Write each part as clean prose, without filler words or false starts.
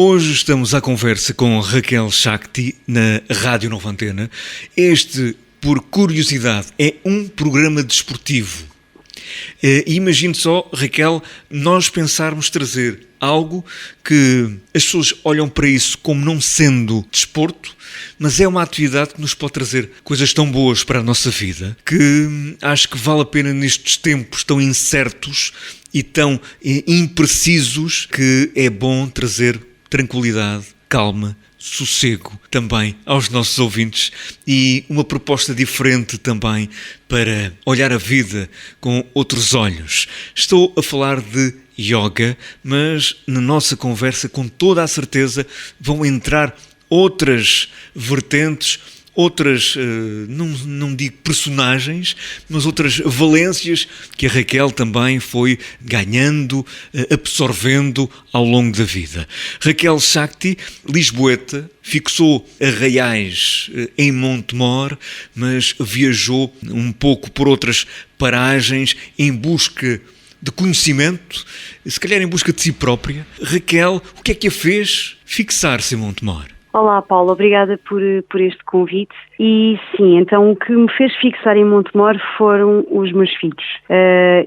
Hoje estamos à conversa com Raquel Shakti na Rádio Nova Antena. Este, por curiosidade, é um programa desportivo. Imagine só, Raquel, nós pensarmos trazer algo que as pessoas olham para isso como não sendo desporto, mas é uma atividade que nos pode trazer coisas tão boas para a nossa vida, que acho que vale a pena nestes tempos tão incertos e tão imprecisos, que é bom trazer tranquilidade, calma, sossego também aos nossos ouvintes e uma proposta diferente também para olhar a vida com outros olhos. Estou a falar de yoga, mas na nossa conversa, com toda a certeza, vão entrar outras vertentes, outras, não digo personagens, mas outras valências que a Raquel também foi ganhando, absorvendo ao longo da vida. Raquel Shakti, lisboeta, fixou arraiais em Montemor, mas viajou um pouco por outras paragens em busca de conhecimento, se calhar em busca de si própria. Raquel, o que é que a fez fixar-se em Montemor? Olá, Paulo, obrigada por este convite. E sim, então o que me fez fixar em Montemor foram os meus filhos.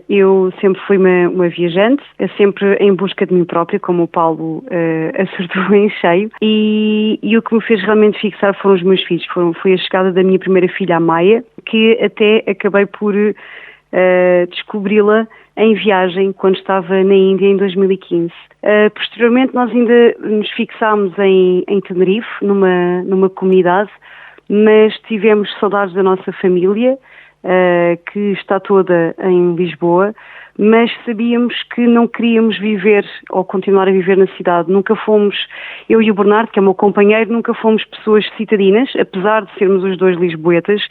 Eu sempre fui uma viajante, sempre em busca de mim própria, como o Paulo acertou em cheio. E o que me fez realmente fixar foram os meus filhos. Foi a chegada da minha primeira filha, a Maia, que até acabei por descobri-la em viagem quando estava na Índia em 2015. Posteriormente nós ainda nos fixámos em Tenerife, numa comunidade, mas tivemos saudades da nossa família, que está toda em Lisboa, mas sabíamos que não queríamos viver ou continuar a viver na cidade. Nunca fomos, eu e o Bernardo, que é o meu companheiro, nunca fomos pessoas citadinas, apesar de sermos os dois lisboetas,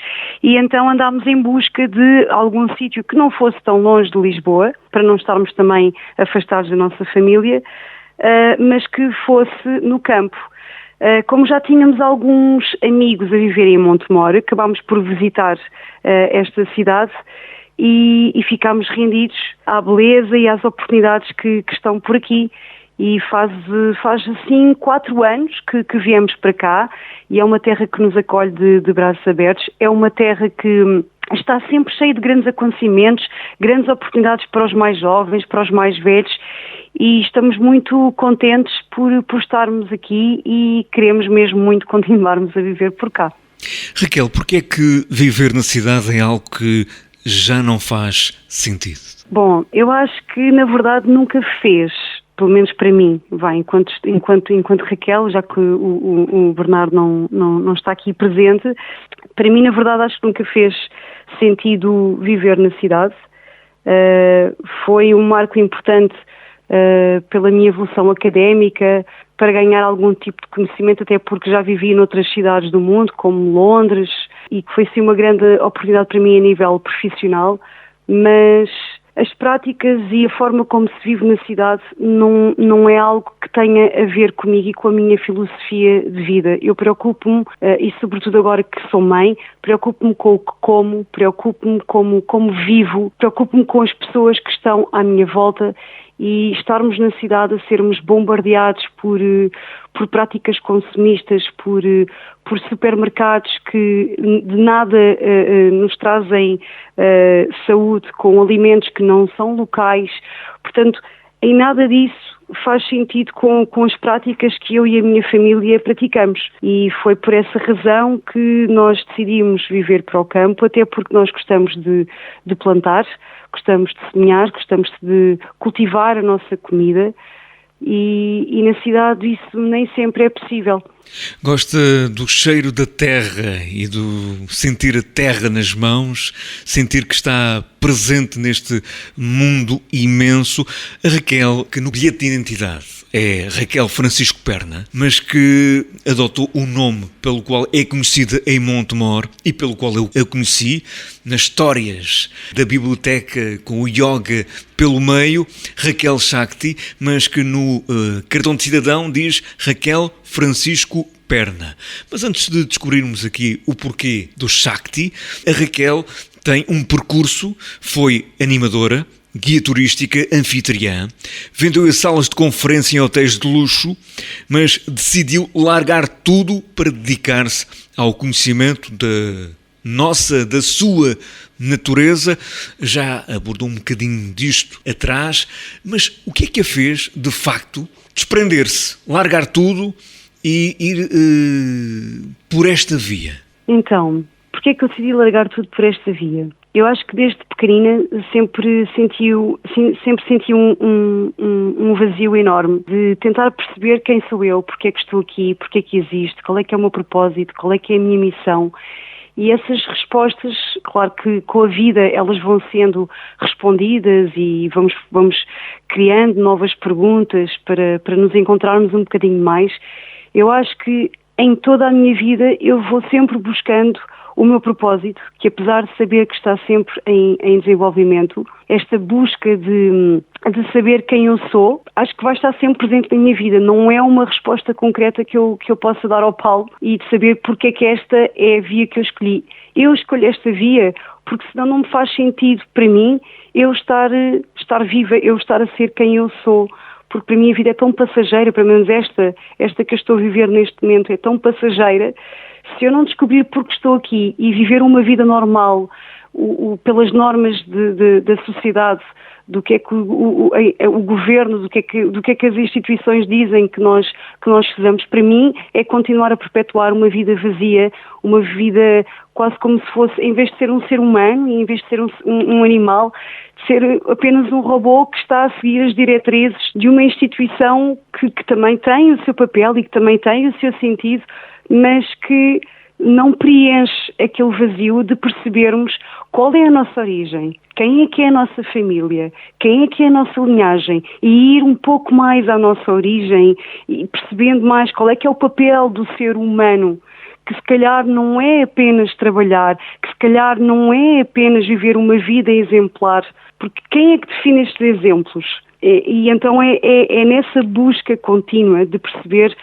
e então andámos em busca de algum sítio que não fosse tão longe de Lisboa, para não estarmos também afastados da nossa família, mas que fosse no campo. Como já tínhamos alguns amigos a viverem em Montemor, acabámos por visitar esta cidade e ficámos rendidos à beleza e às oportunidades que estão por aqui. E faz assim 4 anos que viemos para cá, e é uma terra que nos acolhe de braços abertos. É uma terra que está sempre cheia de grandes acontecimentos, grandes oportunidades para os mais jovens, para os mais velhos, e estamos muito contentes por estarmos aqui e queremos mesmo muito continuarmos a viver por cá. Raquel, porquê é que viver na cidade é algo que já não faz sentido? Bom, eu acho que na verdade nunca fez, pelo menos para mim, enquanto Raquel, já que o Bernardo não está aqui presente, para mim na verdade acho que nunca fez sentido viver na cidade. Foi um marco importante pela minha evolução académica, para ganhar algum tipo de conhecimento, até porque já vivi noutras cidades do mundo, como Londres, e que foi sim uma grande oportunidade para mim a nível profissional, mas as práticas e a forma como se vive na cidade não é algo que tenha a ver comigo e com a minha filosofia de vida. Eu preocupo-me, e sobretudo agora que sou mãe, preocupo-me com o que como, preocupo-me como vivo, preocupo-me com as pessoas que estão à minha volta, e estarmos na cidade a sermos bombardeados por práticas consumistas, por supermercados que de nada nos trazem saúde, com alimentos que não são locais. Portanto, em nada disso faz sentido com as práticas que eu e a minha família praticamos. E foi por essa razão que nós decidimos viver para o campo, até porque nós gostamos de plantar, gostamos de semear, gostamos de cultivar a nossa comida, e na cidade isso nem sempre é possível. Gosta do cheiro da terra e do sentir a terra nas mãos, sentir que está presente neste mundo imenso. A Raquel, que no bilhete de identidade é Raquel Francisco Perna, mas que adotou o nome pelo qual é conhecida em Montemor e pelo qual eu a conheci nas histórias da biblioteca com o yoga pelo meio, Raquel Shakti, mas que no cartão de cidadão diz Raquel Francisco Perna. Mas antes de descobrirmos aqui o porquê do Shakti, a Raquel tem um percurso, foi animadora, guia turística, anfitriã, vendeu as salas de conferência em hotéis de luxo, mas decidiu largar tudo para dedicar-se ao conhecimento da sua natureza. Já abordou um bocadinho disto atrás, mas o que é que a fez, de facto, desprender-se, largar tudo e ir por esta via? Então, porquê é que eu decidi largar tudo por esta via? Eu acho que desde pequenina sempre senti um vazio enorme de tentar perceber quem sou eu, porque é que estou aqui, porque é que existo, qual é que é o meu propósito, qual é que é a minha missão. E essas respostas, claro que com a vida elas vão sendo respondidas e vamos criando novas perguntas para nos encontrarmos um bocadinho mais. Eu acho que em toda a minha vida eu vou sempre buscando o meu propósito, que apesar de saber que está sempre em desenvolvimento, esta busca de saber quem eu sou, acho que vai estar sempre presente na minha vida. Não é uma resposta concreta que eu possa dar ao Paulo e de saber porque é que esta é a via que eu escolhi. Eu escolhi esta via porque senão não me faz sentido para mim eu estar viva, eu estar a ser quem eu sou. Porque para mim a vida é tão passageira, pelo menos esta que eu estou a viver neste momento é tão passageira. Se eu não descobrir porque estou aqui e viver uma vida normal, pelas normas da sociedade, do que é que o governo, do que é que as instituições dizem que nós fazemos, para mim é continuar a perpetuar uma vida vazia, uma vida quase como se fosse, em vez de ser um ser humano e em vez de ser um animal, ser apenas um robô que está a seguir as diretrizes de uma instituição que também tem o seu papel e que também tem o seu sentido, mas que não preenche aquele vazio de percebermos qual é a nossa origem, quem é que é a nossa família, quem é que é a nossa linhagem, e ir um pouco mais à nossa origem e percebendo mais qual é que é o papel do ser humano, que se calhar não é apenas trabalhar, que se calhar não é apenas viver uma vida exemplar, porque quem é que define estes exemplos? E então é nessa busca contínua de perceber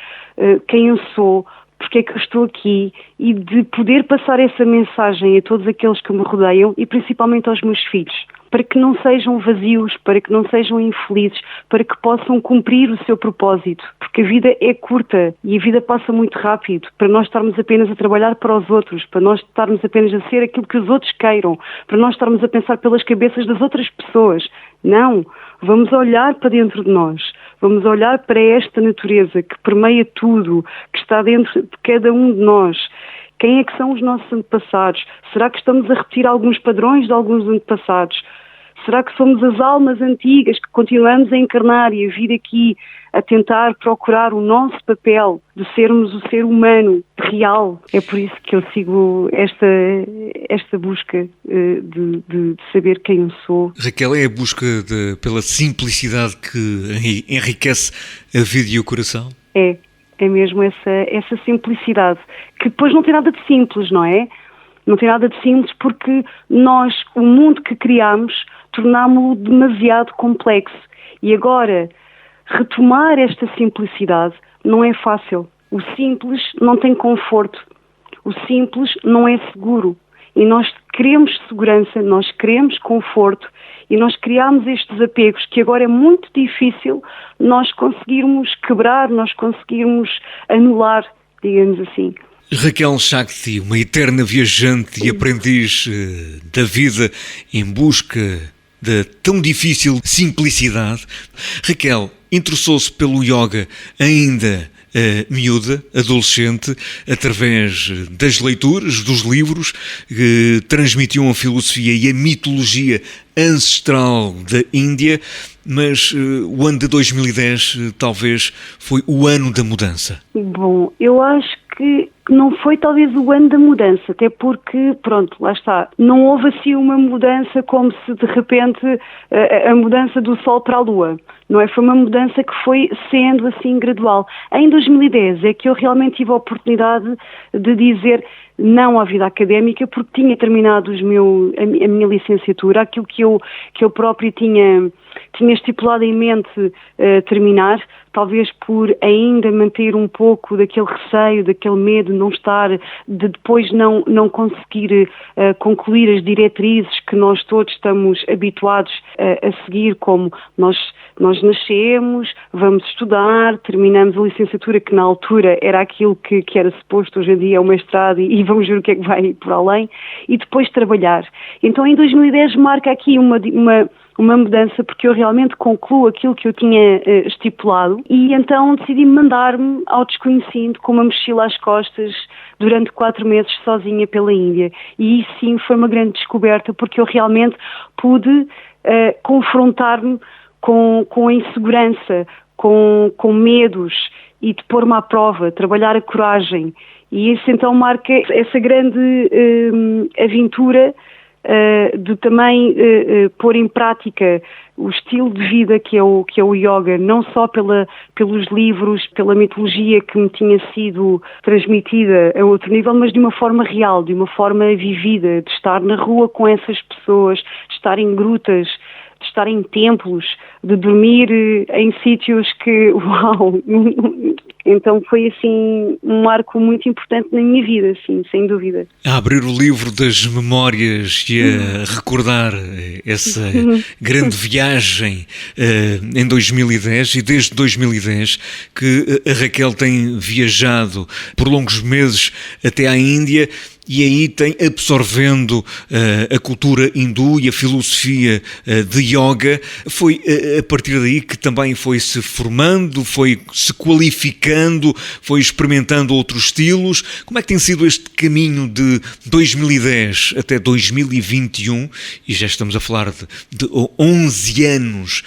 quem eu sou, porque é que eu estou aqui e de poder passar essa mensagem a todos aqueles que me rodeiam e principalmente aos meus filhos, para que não sejam vazios, para que não sejam infelizes, para que possam cumprir o seu propósito, porque a vida é curta e a vida passa muito rápido, para nós estarmos apenas a trabalhar para os outros, para nós estarmos apenas a ser aquilo que os outros queiram, para nós estarmos a pensar pelas cabeças das outras pessoas. Não, vamos olhar para dentro de nós, vamos olhar para esta natureza que permeia tudo, que está dentro de cada um de nós. Quem é que são os nossos antepassados? Será que estamos a repetir alguns padrões de alguns antepassados? Será que somos as almas antigas que continuamos a encarnar e a vir aqui a tentar procurar o nosso papel de sermos o ser humano real? É por isso que eu sigo esta busca de saber quem eu sou. Raquel, é a busca pela simplicidade que enriquece a vida e o coração? É mesmo essa simplicidade, que depois não tem nada de simples, não é? Não tem nada de simples porque nós, o mundo que criamos, tornámo-lo demasiado complexo. E agora, retomar esta simplicidade não é fácil. O simples não tem conforto. O simples não é seguro. E nós queremos segurança, nós queremos conforto e nós criamos estes apegos que agora é muito difícil nós conseguirmos quebrar, nós conseguirmos anular, digamos assim. Raquel Shakti, uma eterna viajante e aprendiz da vida em busca da tão difícil simplicidade. Raquel interessou-se pelo yoga ainda miúda, adolescente, através das leituras, dos livros, que transmitiam a filosofia e a mitologia ancestral da Índia, mas o ano de 2010 talvez foi o ano da mudança. Bom, eu acho que não foi talvez o ano da mudança, até porque, pronto, lá está, não houve assim uma mudança como se de repente a mudança do Sol para a Lua, não é? Foi uma mudança que foi sendo assim gradual. Em 2010 é que eu realmente tive a oportunidade de dizer não à vida académica, porque tinha terminado a minha licenciatura, aquilo que eu próprio tinha estipulado em mente terminar, talvez por ainda manter um pouco daquele receio, daquele medo de não estar, de depois não conseguir concluir as diretrizes que nós todos estamos habituados a seguir, como nós nascemos, vamos estudar, terminamos a licenciatura, que na altura era aquilo que era suposto, hoje em dia é o mestrado e vamos ver o que é que vai por além, e depois trabalhar. Então em 2010 marca aqui uma mudança, porque eu realmente concluo aquilo que eu tinha estipulado, e então decidi mandar-me ao desconhecido com uma mochila às costas durante 4 meses sozinha pela Índia. E isso sim foi uma grande descoberta, porque eu realmente pude confrontar-me com a insegurança, com medos, e de pôr-me à prova, trabalhar a coragem. E isso então marca essa grande aventura de também pôr em prática o estilo de vida que é o yoga, não só pelos livros, pela mitologia que me tinha sido transmitida a outro nível, mas de uma forma real, de uma forma vivida, de estar na rua com essas pessoas, de estar em grutas, de estar em templos, de dormir em sítios que, uau! Então foi assim um marco muito importante na minha vida, sim, sem dúvida. A abrir o livro das memórias e a recordar essa grande viagem em 2010, e desde 2010 que a Raquel tem viajado por longos meses até à Índia, e aí tem absorvendo a cultura hindu e a filosofia de yoga. Foi a partir daí que também foi se formando, foi se qualificando, foi experimentando outros estilos. Como é que tem sido este caminho de 2010 até 2021? E já estamos a falar de 11 anos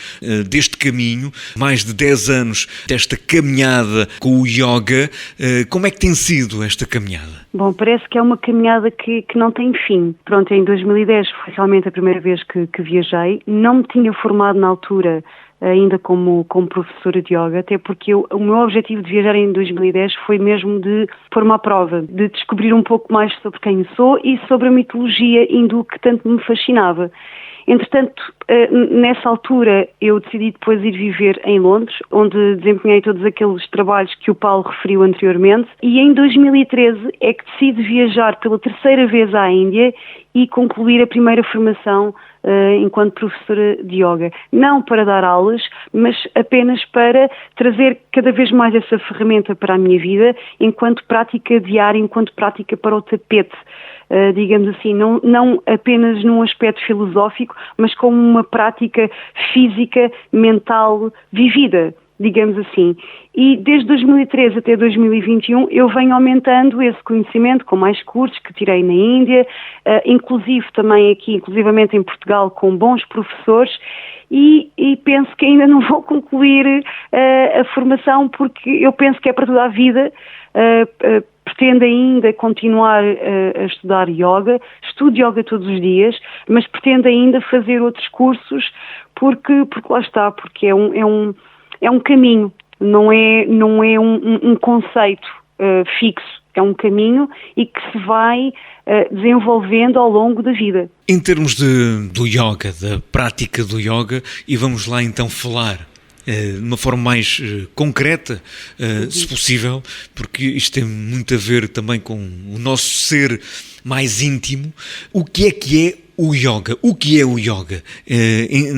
deste caminho, mais de 10 anos desta caminhada com o yoga. Como é que tem sido esta caminhada? Bom, parece que é uma caminhada que não tem fim. Pronto, em 2010 foi realmente a primeira vez que viajei. Não me tinha formado na altura ainda como professora de yoga, até porque o meu objetivo de viajar em 2010 foi mesmo de pôr-me à prova, de descobrir um pouco mais sobre quem sou e sobre a mitologia hindu que tanto me fascinava. Entretanto, nessa altura eu decidi depois ir viver em Londres, onde desempenhei todos aqueles trabalhos que o Paulo referiu anteriormente, e em 2013 é que decido viajar pela terceira vez à Índia e concluir a primeira formação enquanto professora de yoga. Não para dar aulas, mas apenas para trazer cada vez mais essa ferramenta para a minha vida, enquanto prática diária, enquanto prática para o tapete. Digamos assim, não apenas num aspecto filosófico, mas como uma prática física, mental, vivida, digamos assim. E desde 2013 até 2021 eu venho aumentando esse conhecimento com mais cursos que tirei na Índia, inclusive também aqui, inclusivamente em Portugal, com bons professores, e penso que ainda não vou concluir a formação, porque eu penso que é para toda a vida. Pretendo ainda continuar a estudar yoga, estudo yoga todos os dias, mas pretendo ainda fazer outros cursos, porque lá está, porque é um caminho, não é um conceito fixo, é um caminho e que se vai desenvolvendo ao longo da vida. Em termos do yoga, da prática do yoga, e vamos lá então falar de uma forma mais concreta, se possível, porque isto tem muito a ver também com o nosso ser mais íntimo. O que é o yoga? O que é o yoga?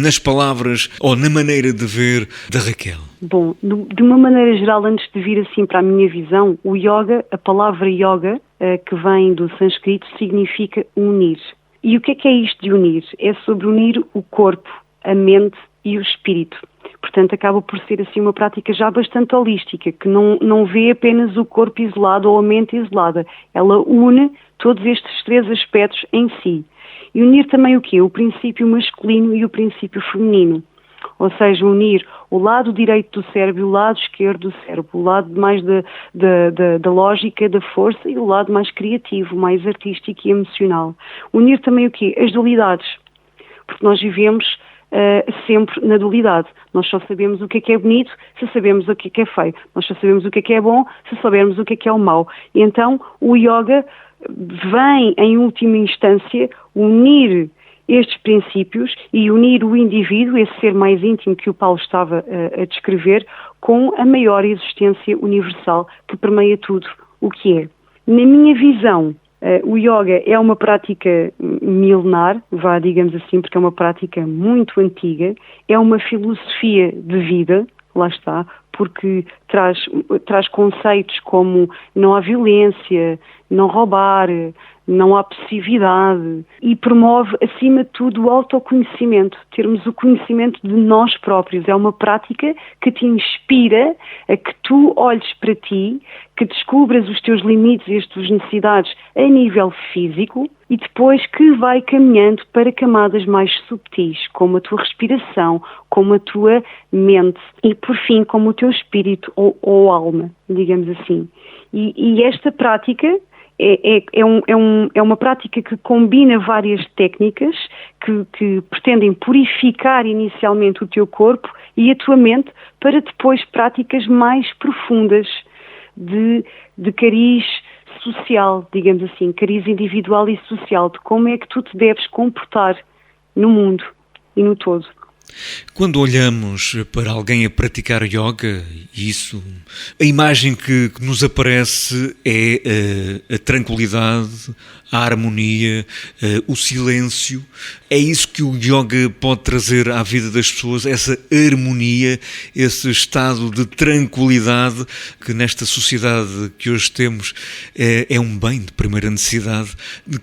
Nas palavras ou na maneira de ver da Raquel? Bom, de uma maneira geral, antes de vir assim para a minha visão, o yoga, a palavra yoga, que vem do sânscrito, significa unir. E o que é isto de unir? É sobre unir o corpo, a mente e o espírito. Portanto, acaba por ser assim uma prática já bastante holística, que não vê apenas o corpo isolado ou a mente isolada. Ela une todos estes 3 aspectos em si. E unir também o quê? O princípio masculino e o princípio feminino. Ou seja, unir o lado direito do cérebro e o lado esquerdo do cérebro, o lado mais da lógica, da força, e o lado mais criativo, mais artístico e emocional. Unir também o quê? As dualidades. Porque nós vivemos sempre na dualidade. Nós só sabemos o que é bonito se sabemos o que é feio. Nós só sabemos o que é bom se soubermos o que é o mau. E então o yoga vem, em última instância, unir estes princípios e unir o indivíduo, esse ser mais íntimo que o Paulo estava a descrever, com a maior existência universal que permeia tudo o que é. Na minha visão, o yoga é uma prática milenar, digamos assim, porque é uma prática muito antiga, é uma filosofia de vida, lá está, porque traz conceitos como não há violência, não roubar, não há possessividade e promove, acima de tudo, o autoconhecimento, termos o conhecimento de nós próprios. É uma prática que te inspira a que tu olhes para ti, que descubras os teus limites e as tuas necessidades a nível físico e depois que vai caminhando para camadas mais subtis, como a tua respiração, como a tua mente e, por fim, como o teu espírito ou alma, digamos assim. E esta prática é uma prática que combina várias técnicas que pretendem purificar inicialmente o teu corpo e a tua mente para depois práticas mais profundas de cariz social, digamos assim, cariz individual e social, de como é que tu te deves comportar no mundo e no todo. Quando olhamos para alguém a praticar yoga, a imagem que nos aparece é a tranquilidade, a harmonia, o silêncio. É isso que o yoga pode trazer à vida das pessoas, essa harmonia, esse estado de tranquilidade que nesta sociedade que hoje temos é um bem de primeira necessidade,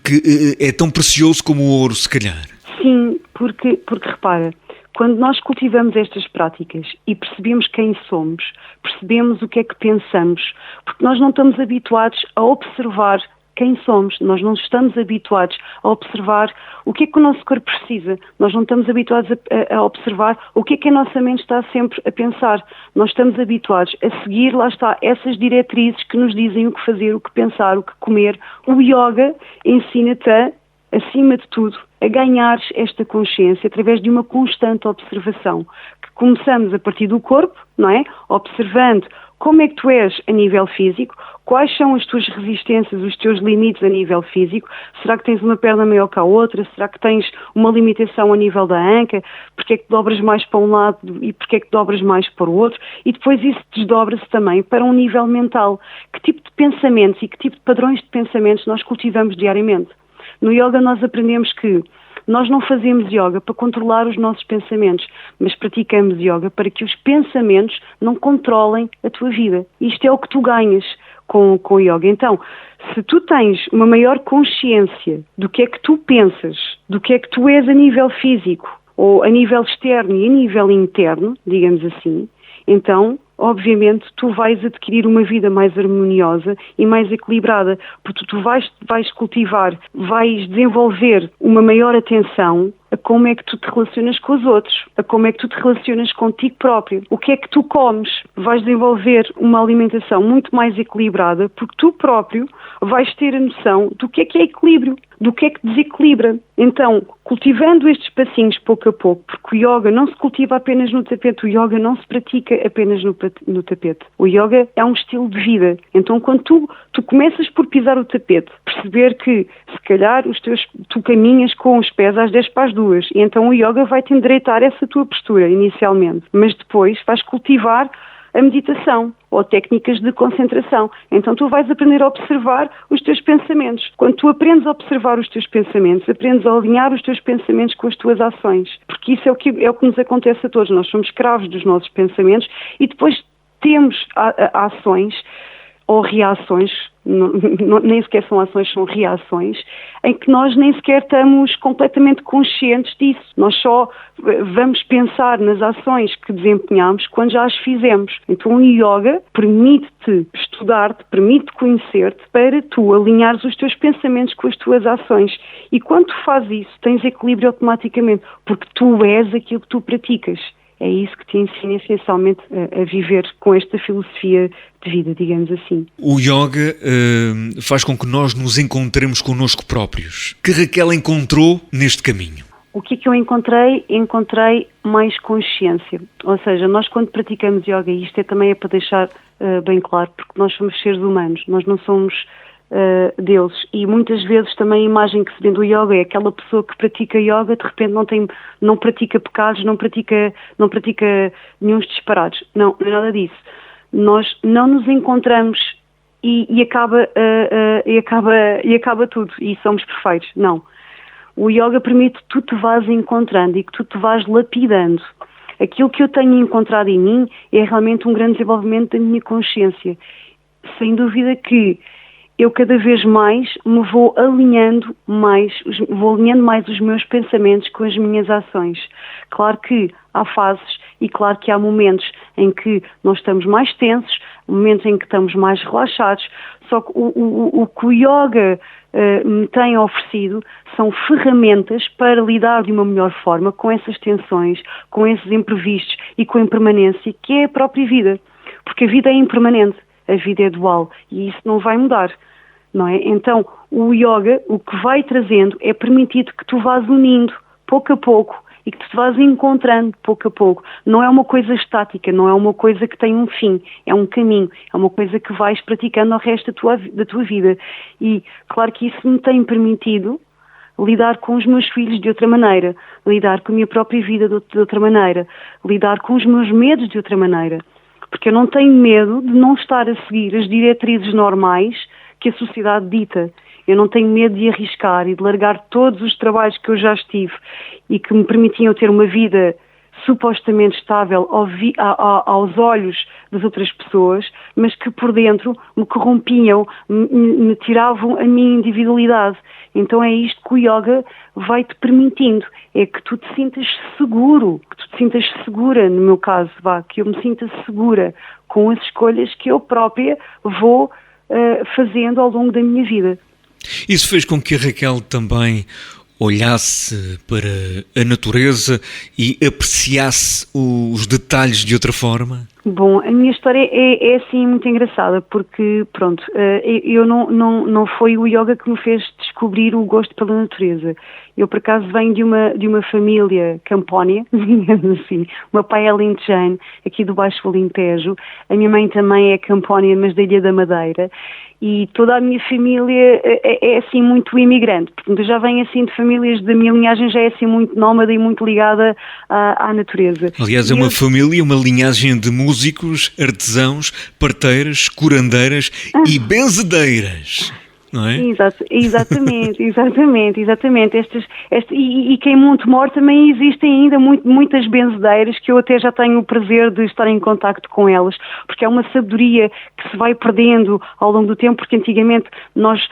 que é tão precioso como o ouro, se calhar. Sim, porque repara, quando nós cultivamos estas práticas e percebemos quem somos, percebemos o que é que pensamos, porque nós não estamos habituados a observar quem somos, nós não estamos habituados a observar o que é que o nosso corpo precisa, nós não estamos habituados a observar o que é a nossa mente está sempre a pensar, nós estamos habituados a seguir, lá está, essas diretrizes que nos dizem o que fazer, o que pensar, o que comer. O yoga ensina-te acima de tudo, a ganhares esta consciência através de uma constante observação, que começamos a partir do corpo, não é? Observando como é que tu és a nível físico, quais são as tuas resistências, os teus limites a nível físico, será que tens uma perna maior que a outra, será que tens uma limitação a nível da anca, porque é que dobras mais para um lado e porque é que dobras mais para o outro, e depois isso desdobra-se também para um nível mental. Que tipo de pensamentos e que tipo de padrões de pensamentos nós cultivamos diariamente? No yoga nós aprendemos que nós não fazemos yoga para controlar os nossos pensamentos, mas praticamos yoga para que os pensamentos não controlem a tua vida. Isto é o que tu ganhas com o yoga. Então, se tu tens uma maior consciência do que é que tu pensas, do que é que tu és a nível físico, ou a nível externo e a nível interno, digamos assim, então, obviamente, tu vais adquirir uma vida mais harmoniosa e mais equilibrada, porque tu vais cultivar, vais desenvolver uma maior atenção a como é que tu te relacionas com os outros, a como é que tu te relacionas contigo próprio, o que é que tu comes, vais desenvolver uma alimentação muito mais equilibrada, porque tu próprio vais ter a noção do que é equilíbrio, do que é que desequilibra. Então, cultivando estes passinhos pouco a pouco, porque o yoga não se cultiva apenas no tapete, o yoga não se pratica apenas no tapete. O yoga é um estilo de vida. Então, quando tu começas por pisar o tapete, perceber que, se calhar, tu caminhas com os pés às 10 para as 2, e então o yoga vai-te endireitar essa tua postura, inicialmente. Mas depois vais cultivar a meditação ou técnicas de concentração. Então tu vais aprender a observar os teus pensamentos. Quando tu aprendes a observar os teus pensamentos, aprendes a alinhar os teus pensamentos com as tuas ações. Porque isso é o que nos acontece a todos. Nós somos escravos dos nossos pensamentos e depois temos ações ou reações, nem sequer são ações, são reações, em que nós nem sequer estamos completamente conscientes disso. Nós só vamos pensar nas ações que desempenhamos quando já as fizemos. Então o yoga permite-te estudar-te, permite-te conhecer-te para tu alinhares os teus pensamentos com as tuas ações. E quando tu fazes isso, tens equilíbrio automaticamente, porque tu és aquilo que tu praticas. É isso que te ensina essencialmente a viver com esta filosofia de vida, digamos assim. O yoga faz com que nós nos encontremos connosco próprios. Que Raquel encontrou neste caminho? O que é que eu encontrei? Encontrei mais consciência. Ou seja, nós quando praticamos yoga, e isto também é para deixar bem claro, porque nós somos seres humanos, nós não somos deles. E muitas vezes também a imagem que se vê do yoga é aquela pessoa que pratica yoga, de repente não pratica pecados, não pratica nenhum disparados. Não é nada disso. Nós não nos encontramos e acaba tudo e somos perfeitos. Não. O yoga permite que tu te vás encontrando e que tu te vás lapidando. Aquilo que eu tenho encontrado em mim é realmente um grande desenvolvimento da minha consciência. Sem dúvida que eu cada vez mais me vou alinhando mais os meus pensamentos com as minhas ações. Claro que há fases e claro que há momentos em que nós estamos mais tensos, momentos em que estamos mais relaxados, só que o que o yoga me tem oferecido são ferramentas para lidar de uma melhor forma com essas tensões, com esses imprevistos e com a impermanência que é a própria vida. Porque a vida é impermanente, a vida é dual e isso não vai mudar. Não é? Então, o yoga, o que vai trazendo é permitido que tu vás unindo pouco a pouco e que tu te vás encontrando pouco a pouco. Não é uma coisa estática, não é uma coisa que tem um fim, é um caminho, é uma coisa que vais praticando ao resto da tua vida. E claro que isso me tem permitido lidar com os meus filhos de outra maneira, lidar com a minha própria vida de outra maneira, lidar com os meus medos de outra maneira. Porque eu não tenho medo de não estar a seguir as diretrizes normais que a sociedade dita. Eu não tenho medo de arriscar e de largar todos os trabalhos que eu já estive e que me permitiam ter uma vida supostamente estável aos olhos das outras pessoas, mas que por dentro me corrompiam, me tiravam a minha individualidade. Então é isto que o yoga vai-te permitindo, é que tu te sintas seguro, que tu te sintas segura, no meu caso, que eu me sinta segura com as escolhas que eu própria vou fazendo ao longo da minha vida. Isso fez com que a Raquel também olhasse para a natureza e apreciasse os detalhes de outra forma? Bom, a minha história é assim muito engraçada, porque, pronto, eu não foi o yoga que me fez descobrir o gosto pela natureza. Eu, por acaso, venho de uma família campónia, digamos assim. O meu pai é alentejano, aqui do Baixo Alentejo. A minha mãe também é campónia, mas da Ilha da Madeira. E toda a minha família é assim muito imigrante. Portanto, eu já venho assim de famílias, da minha linhagem já é assim muito nómada e muito ligada à natureza. Aliás, é uma família, uma linhagem de músicos, artesãos, parteiras, curandeiras e benzedeiras. Não é? Exatamente. E quem Monte Mor também existem ainda muitas benzedeiras que eu até já tenho o prazer de estar em contacto com elas, porque é uma sabedoria que se vai perdendo ao longo do tempo, porque antigamente os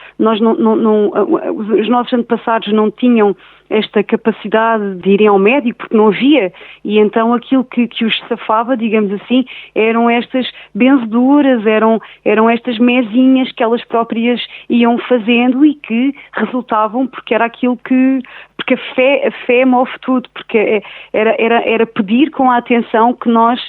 nossos antepassados não tinham esta capacidade de irem ao médico, porque não havia, e então aquilo que os safava, digamos assim, eram estas benzeduras, eram estas mesinhas que elas próprias iam fazendo e que resultavam, porque era aquilo porque a fé move tudo, porque era pedir com a atenção que nós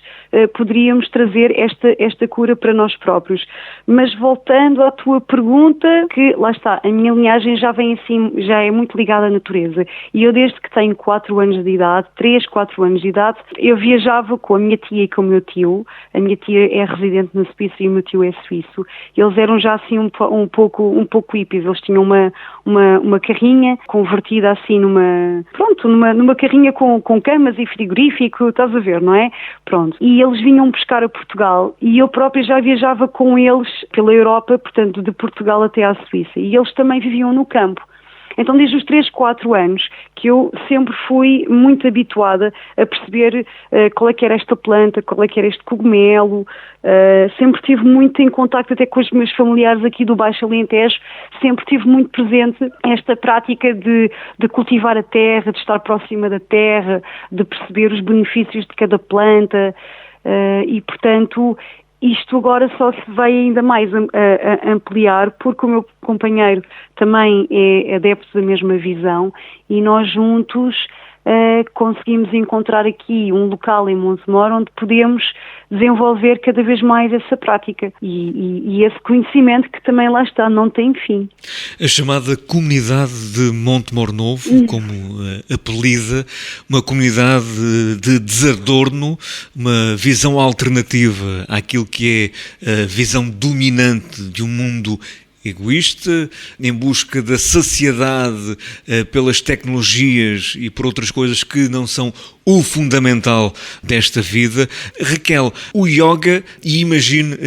poderíamos trazer esta cura para nós próprios. Mas voltando à tua pergunta, que lá está, a minha linhagem já vem assim, já é muito ligada à natureza. E eu desde que tenho 4 anos de idade, 3, 4 anos de idade, eu viajava com a minha tia e com o meu tio. A minha tia é residente na Suíça e o meu tio é suíço. Eles eram já assim um pouco hippies. Eles tinham uma carrinha convertida assim numa carrinha com camas e frigorífico, estás a ver, não é? Pronto. E eles vinham pescar a Portugal e eu própria já viajava com eles pela Europa, portanto de Portugal até à Suíça. E eles também viviam no campo. Então, desde os 3, 4 anos, que eu sempre fui muito habituada a perceber qual é que era esta planta, qual é que era este cogumelo, sempre tive muito em contacto até com os meus familiares aqui do Baixo Alentejo, sempre tive muito presente esta prática de cultivar a terra, de estar próxima da terra, de perceber os benefícios de cada planta e, portanto, isto agora só se vai ainda mais a ampliar, porque o meu companheiro também é adepto da mesma visão e nós juntos conseguimos encontrar aqui um local em Montemor onde podemos desenvolver cada vez mais essa prática e esse conhecimento que também lá está, não tem fim. A chamada comunidade de Montemor Novo, como apelida, uma comunidade de desadorno, uma visão alternativa àquilo que é a visão dominante de um mundo egoísta, em busca da saciedade pelas tecnologias e por outras coisas que não são o fundamental desta vida. Raquel, o yoga, e imagine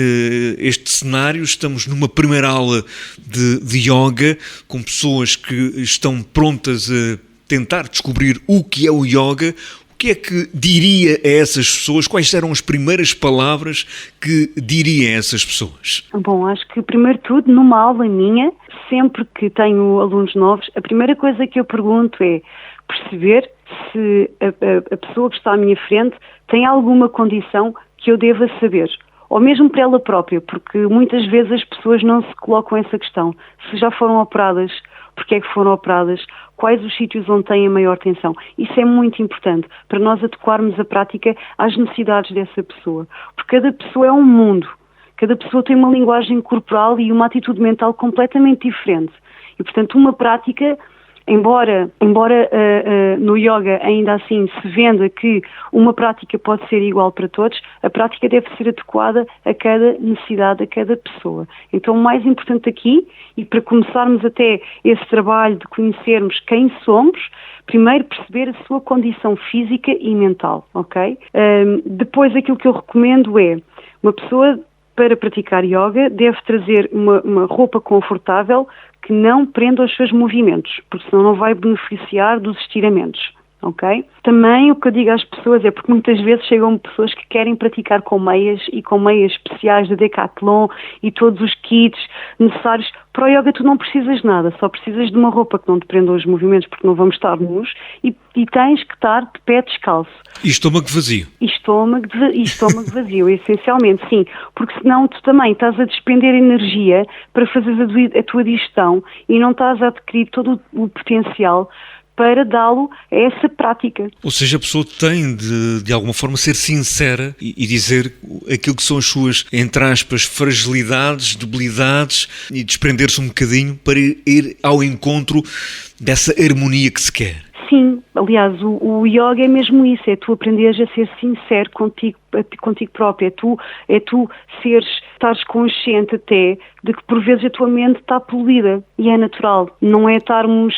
este cenário, estamos numa primeira aula de yoga com pessoas que estão prontas a tentar descobrir o que é o yoga. O que é que diria a essas pessoas? Quais eram as primeiras palavras que diria a essas pessoas? Bom, acho que primeiro de tudo, numa aula minha, sempre que tenho alunos novos, a primeira coisa que eu pergunto é perceber se a pessoa que está à minha frente tem alguma condição que eu deva saber. Ou mesmo para ela própria, porque muitas vezes as pessoas não se colocam essa questão. Se já foram operadas, porque é que foram operadas, quais os sítios onde têm a maior tensão. Isso é muito importante para nós adequarmos a prática às necessidades dessa pessoa. Porque cada pessoa é um mundo, cada pessoa tem uma linguagem corporal e uma atitude mental completamente diferente. E, portanto, uma prática, embora no yoga ainda assim se venda que uma prática pode ser igual para todos, a prática deve ser adequada a cada necessidade, a cada pessoa. Então o mais importante aqui, e para começarmos até esse trabalho de conhecermos quem somos, primeiro perceber a sua condição física e mental, ok? Depois aquilo que eu recomendo é, uma pessoa para praticar yoga deve trazer uma roupa confortável que não prenda os seus movimentos, porque senão não vai beneficiar dos estiramentos, ok? Também o que eu digo às pessoas é porque muitas vezes chegam pessoas que querem praticar com meias e com meias especiais de Decathlon e todos os kits necessários. Para o yoga tu não precisas de nada, só precisas de uma roupa que não te prenda os movimentos porque não vamos estar nus e tens que estar de pé descalço. E estômago vazio. E estômago vazio, essencialmente, sim. Porque senão tu também estás a despender energia para fazer a tua digestão e não estás a adquirir todo o potencial para dá-lo a essa prática. Ou seja, a pessoa tem de alguma forma ser sincera e dizer aquilo que são as suas, entre aspas, fragilidades, debilidades e desprender-se um bocadinho para ir ao encontro dessa harmonia que se quer. Sim, aliás, o yoga é mesmo isso, é tu aprenderes a ser sincero contigo próprio, é tu estares consciente até de que por vezes a tua mente está poluída e é natural, não é estarmos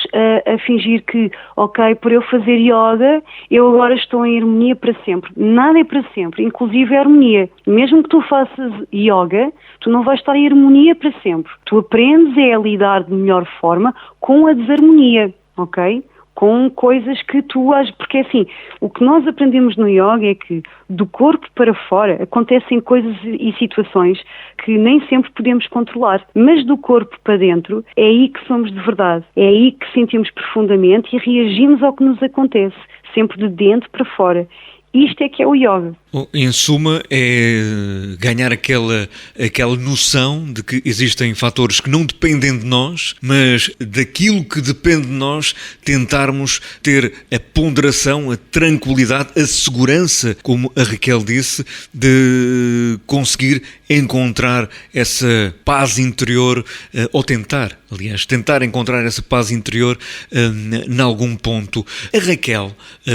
a fingir que, ok, por eu fazer yoga, eu agora estou em harmonia para sempre. Nada é para sempre, inclusive a harmonia. Mesmo que tu faças yoga, tu não vais estar em harmonia para sempre. Tu aprendes a lidar de melhor forma com a desarmonia, ok? Com coisas que tu porque assim, o que nós aprendemos no yoga é que do corpo para fora acontecem coisas e situações que nem sempre podemos controlar, mas do corpo para dentro é aí que somos de verdade, é aí que sentimos profundamente e reagimos ao que nos acontece, sempre de dentro para fora. Isto é que é o yoga. Em suma, é ganhar aquela noção de que existem fatores que não dependem de nós, mas daquilo que depende de nós, tentarmos ter a ponderação, a tranquilidade, a segurança, como a Raquel disse, de conseguir encontrar essa paz interior, ou tentar encontrar essa paz interior em algum ponto. A Raquel,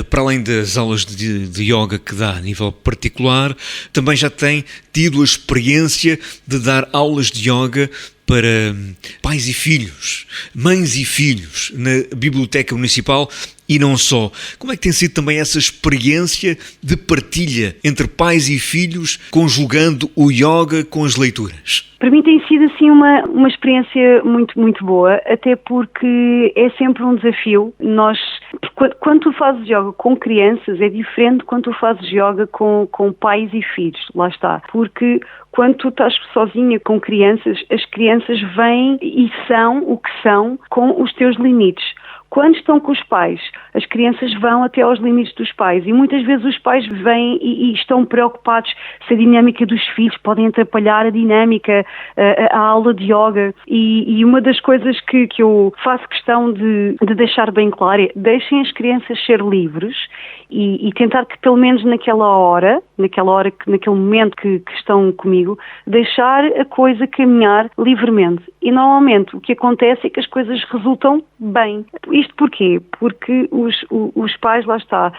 para além das aulas de yoga que dá a nível particular, também já tem tido a experiência de dar aulas de yoga para pais e filhos, mães e filhos, na Biblioteca Municipal e não só. Como é que tem sido também essa experiência de partilha entre pais e filhos, conjugando o yoga com as leituras? Para mim tem sido assim uma experiência muito, muito boa, até porque é sempre um desafio. Quando tu fazes yoga com crianças, é diferente quando tu fazes yoga com pais e filhos, lá está. Porque quando tu estás sozinha com crianças, as crianças vêm e são o que são com os teus limites. Quando estão com os pais, as crianças vão até aos limites dos pais e muitas vezes os pais vêm e estão preocupados se a dinâmica dos filhos podem atrapalhar a dinâmica, a aula de yoga e uma das coisas que eu faço questão de deixar bem claro é deixem as crianças ser livres e tentar que pelo menos naquele momento que estão comigo, deixar a coisa caminhar livremente. E normalmente o que acontece é que as coisas resultam bem. Isto porquê? Porque os pais, lá está,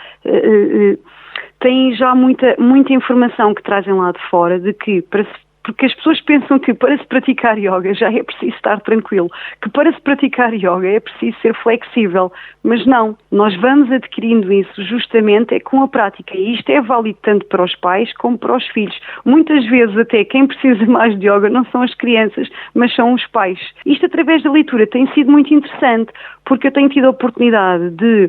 têm já muita informação que trazem lá de fora de que para se porque as pessoas pensam que para se praticar yoga já é preciso estar tranquilo, que para se praticar yoga é preciso ser flexível, mas não, nós vamos adquirindo isso justamente com a prática, e isto é válido tanto para os pais como para os filhos. Muitas vezes até quem precisa mais de yoga não são as crianças, mas são os pais. Isto através da leitura tem sido muito interessante, porque eu tenho tido a oportunidade de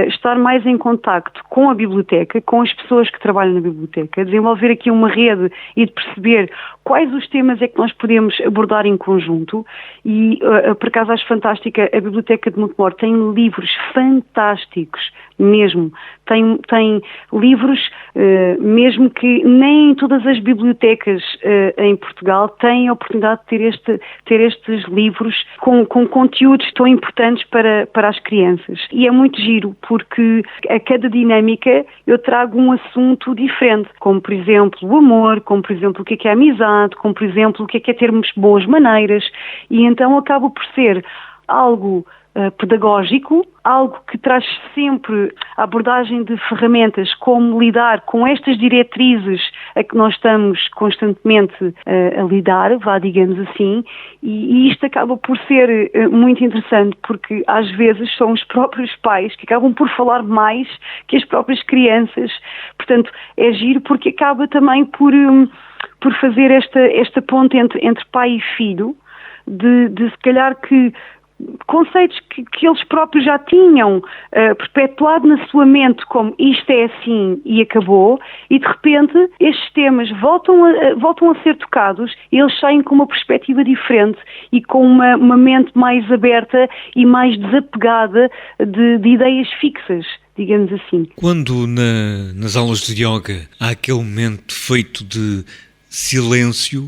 estar mais em contacto com a biblioteca, com as pessoas que trabalham na biblioteca, desenvolver aqui uma rede e de perceber quais os temas é que nós podemos abordar em conjunto. E, por acaso, acho fantástica, a Biblioteca de Montemor tem livros fantásticos, mesmo. Tem livros, mesmo que nem todas as bibliotecas em Portugal têm a oportunidade de ter estes livros com conteúdos tão importantes para as crianças. E é muito giro, porque a cada dinâmica eu trago um assunto diferente, como, por exemplo, o amor, como, por exemplo, o que é a amizade, como, por exemplo, o que é termos boas maneiras, e então acaba por ser algo pedagógico, algo que traz sempre a abordagem de ferramentas, como lidar com estas diretrizes a que nós estamos constantemente a lidar, digamos assim, e isto acaba por ser muito interessante, porque às vezes são os próprios pais que acabam por falar mais que as próprias crianças. Portanto, é giro porque acaba também por fazer esta ponte entre pai e filho, de se calhar que conceitos que eles próprios já tinham perpetuado na sua mente como isto é assim e acabou, e de repente estes temas voltam a ser tocados e eles saem com uma perspectiva diferente e com uma mente mais aberta e mais desapegada de ideias fixas, digamos assim. Quando nas aulas de yoga há aquele momento feito de silêncio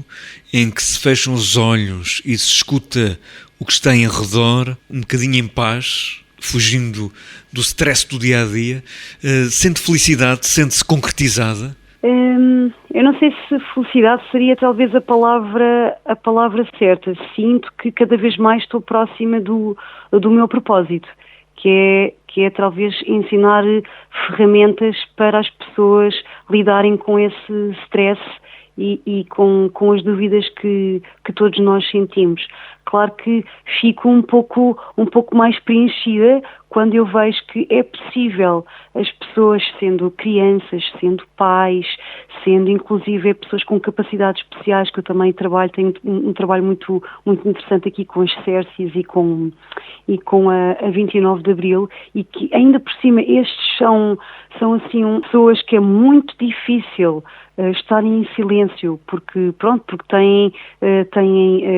em que se fecham os olhos e se escuta o que está em redor, um bocadinho em paz, fugindo do stress do dia-a-dia, sente felicidade, sente-se concretizada? Eu não sei se felicidade seria talvez a palavra certa. Sinto que cada vez mais estou próxima do meu propósito, que é talvez ensinar ferramentas para as pessoas lidarem com esse stress e com as dúvidas que todos nós sentimos. Claro que fico um pouco mais preenchida quando eu vejo que é possível as pessoas, sendo crianças, sendo pais, sendo inclusive pessoas com capacidades especiais, que eu também tenho um trabalho muito, muito interessante aqui com as Cércias e com a 29 de Abril, e que ainda por cima estes são assim pessoas que é muito difícil estarem em silêncio, porque têm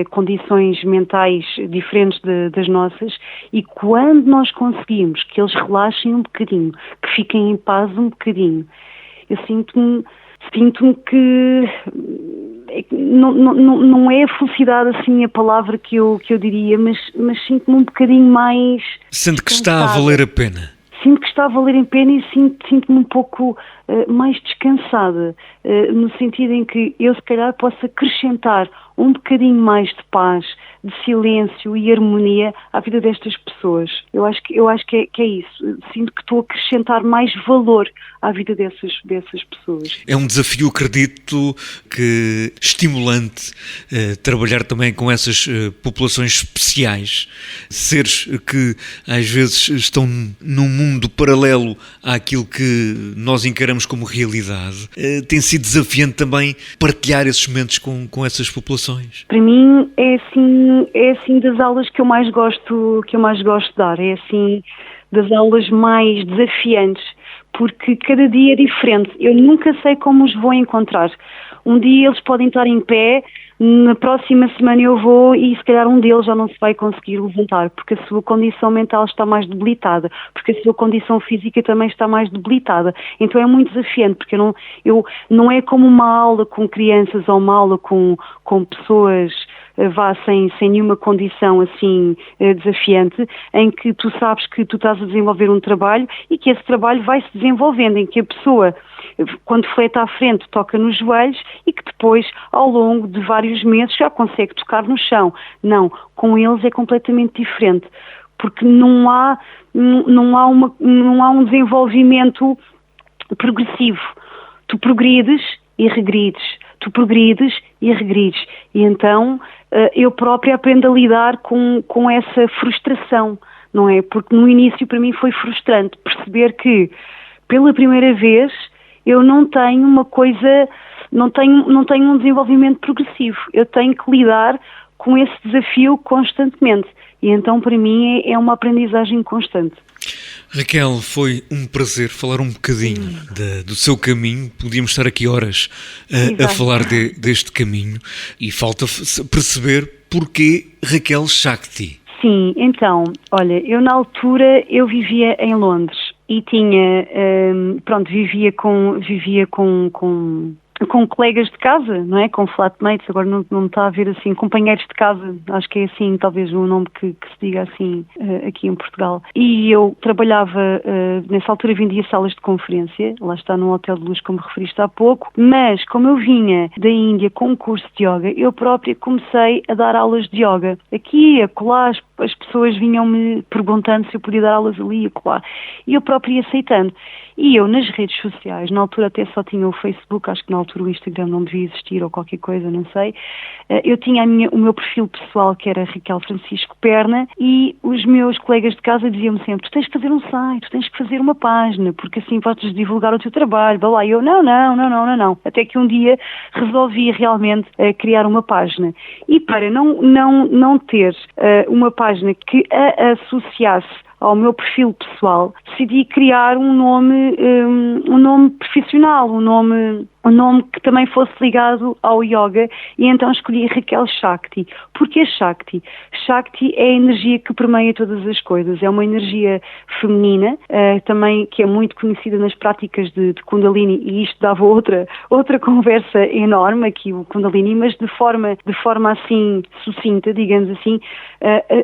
condições mentais diferentes das nossas, e quando nós conseguimos que eles relaxem um bocadinho, que fiquem em paz um bocadinho, eu sinto-me que não é a felicidade assim a palavra que eu diria, mas sinto-me um bocadinho mais... Sente que está a valer a pena? Sinto que está a valer a pena e sinto-me um pouco mais descansada, no sentido em que eu se calhar posso acrescentar um bocadinho mais de paz, de silêncio e harmonia à vida destas pessoas. Eu acho que é isso. Sinto que estou a acrescentar mais valor à vida dessas pessoas. É um desafio, acredito, que estimulante trabalhar também com essas populações especiais, seres que às vezes estão num mundo paralelo àquilo que nós encaramos como realidade. Tem sido desafiante também partilhar esses momentos com essas populações. Para mim é assim das aulas que eu mais gosto de dar, é assim das aulas mais desafiantes, porque cada dia é diferente. Eu nunca sei como os vou encontrar. Um dia eles podem estar em pé, na próxima semana eu vou e se calhar um deles já não se vai conseguir levantar, porque a sua condição mental está mais debilitada, porque a sua condição física também está mais debilitada. Então é muito desafiante, porque não é como uma aula com crianças ou uma aula com pessoas sem nenhuma condição assim desafiante, em que tu sabes que tu estás a desenvolver um trabalho e que esse trabalho vai se desenvolvendo, em que a pessoa, quando fleta à frente, toca nos joelhos e que depois, ao longo de vários meses, já consegue tocar no chão. Não, com eles é completamente diferente, porque não há um desenvolvimento progressivo. Tu progrides e regrides. tu progrides e regrides. E então eu própria aprendo a lidar com essa frustração, não é? Porque no início para mim foi frustrante perceber que pela primeira vez eu não tenho uma coisa, não tenho um desenvolvimento progressivo. Eu tenho que lidar com esse desafio constantemente. E então para mim é uma aprendizagem constante. Raquel, foi um prazer falar um bocadinho do seu caminho. Podíamos estar aqui horas a falar deste caminho e falta perceber porquê Raquel Shakti. Sim, então, olha, eu na altura eu vivia em Londres e tinha, vivia com colegas de casa, não é? Com flatmates, agora não me está a ver assim, companheiros de casa, acho que é assim, talvez o nome que se diga assim aqui em Portugal. E eu trabalhava, nessa altura vendia salas de conferência, lá está num hotel de luxo como referiste há pouco, mas como eu vinha da Índia com um curso de yoga, eu própria comecei a dar aulas de yoga. Aqui, acolá, as pessoas vinham-me perguntando se eu podia dar aulas ali e acolá, e eu própria ia aceitando. E eu nas redes sociais, na altura até só tinha o Facebook, acho que na altura o Instagram não devia existir ou qualquer coisa, não sei. Eu tinha o meu perfil pessoal que era Raquel Francisco Perna e os meus colegas de casa diziam-me sempre, tu tens que fazer um site, tu tens que fazer uma página, porque assim podes divulgar o teu trabalho, blá blá. E eu, não. Até que um dia resolvi realmente criar uma página. E para não ter uma página que a associasse ao meu perfil pessoal, decidi criar um nome profissional, um nome que também fosse ligado ao yoga, e então escolhi Raquel Shakti. Porquê Shakti? Shakti é a energia que permeia todas as coisas, é uma energia feminina, também que é muito conhecida nas práticas de Kundalini, e isto dava outra conversa enorme aqui, o Kundalini, mas de forma assim sucinta, digamos assim,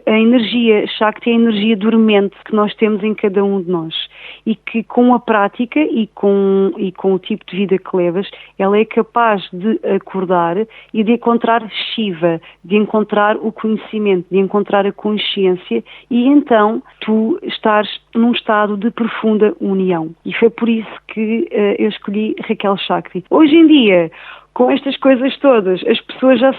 a energia Shakti é a energia dormente que nós temos em cada um de nós, e que com a prática e com o tipo de vida que levas, ela é capaz de acordar e de encontrar Shiva, de encontrar o conhecimento, de encontrar a consciência, e então tu estás num estado de profunda união. E foi por isso que eu escolhi Raquel Shakti. Hoje em dia, com estas coisas todas, as pessoas já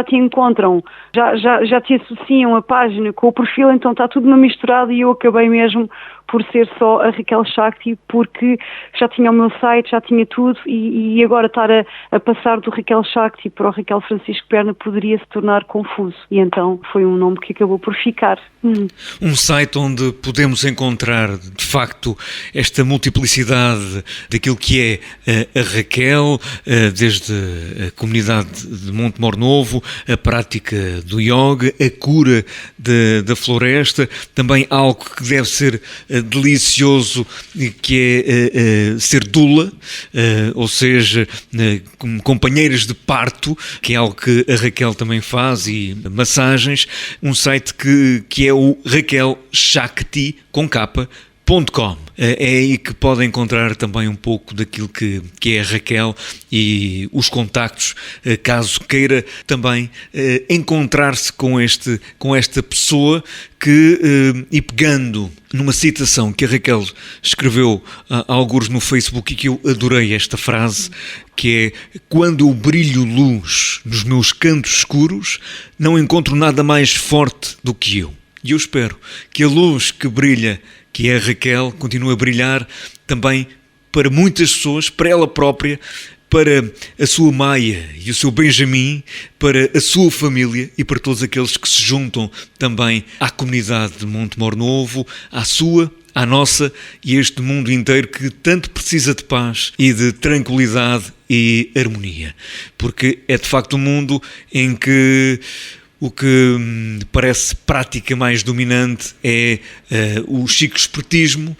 te encontram, já te associam a página com o perfil, então está tudo misturado, e eu acabei mesmo por ser só a Raquel Shakti, porque já tinha o meu site, já tinha tudo, e agora estar a passar do Raquel Shakti para o Raquel Francisco Perna poderia se tornar confuso. E então foi um nome que acabou por ficar. Um site onde podemos encontrar, de facto, esta multiplicidade daquilo que é a Raquel, desde a comunidade de Montemor Novo, a prática do yoga, a cura da floresta, também algo que deve ser delicioso, que é ser doula, ou seja, companheiras de parto, que é algo que a Raquel também faz, e massagens. Um site que é o raquelshakti.com. É aí que pode encontrar também um pouco daquilo que é a Raquel e os contactos, caso queira também encontrar-se com esta pessoa e pegando numa citação que a Raquel escreveu há algures no Facebook, e que eu adorei esta frase, que é: quando eu brilho luz nos meus cantos escuros, não encontro nada mais forte do que eu. E eu espero que a luz que brilha, que é a Raquel, continue a brilhar também para muitas pessoas, para ela própria, para a sua Maia e o seu Benjamin, para a sua família e para todos aqueles que se juntam também à comunidade de Montemor Novo, à sua, à nossa e a este mundo inteiro que tanto precisa de paz e de tranquilidade e harmonia. Porque é de facto um mundo em que o que parece prática mais dominante é o chico-espertismo,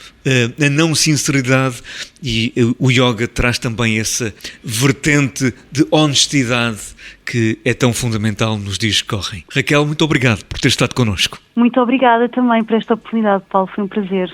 a não sinceridade, e o yoga traz também essa vertente de honestidade que é tão fundamental nos dias que correm. Raquel, muito obrigado por ter estado connosco. Muito obrigada também por esta oportunidade, Paulo, foi um prazer.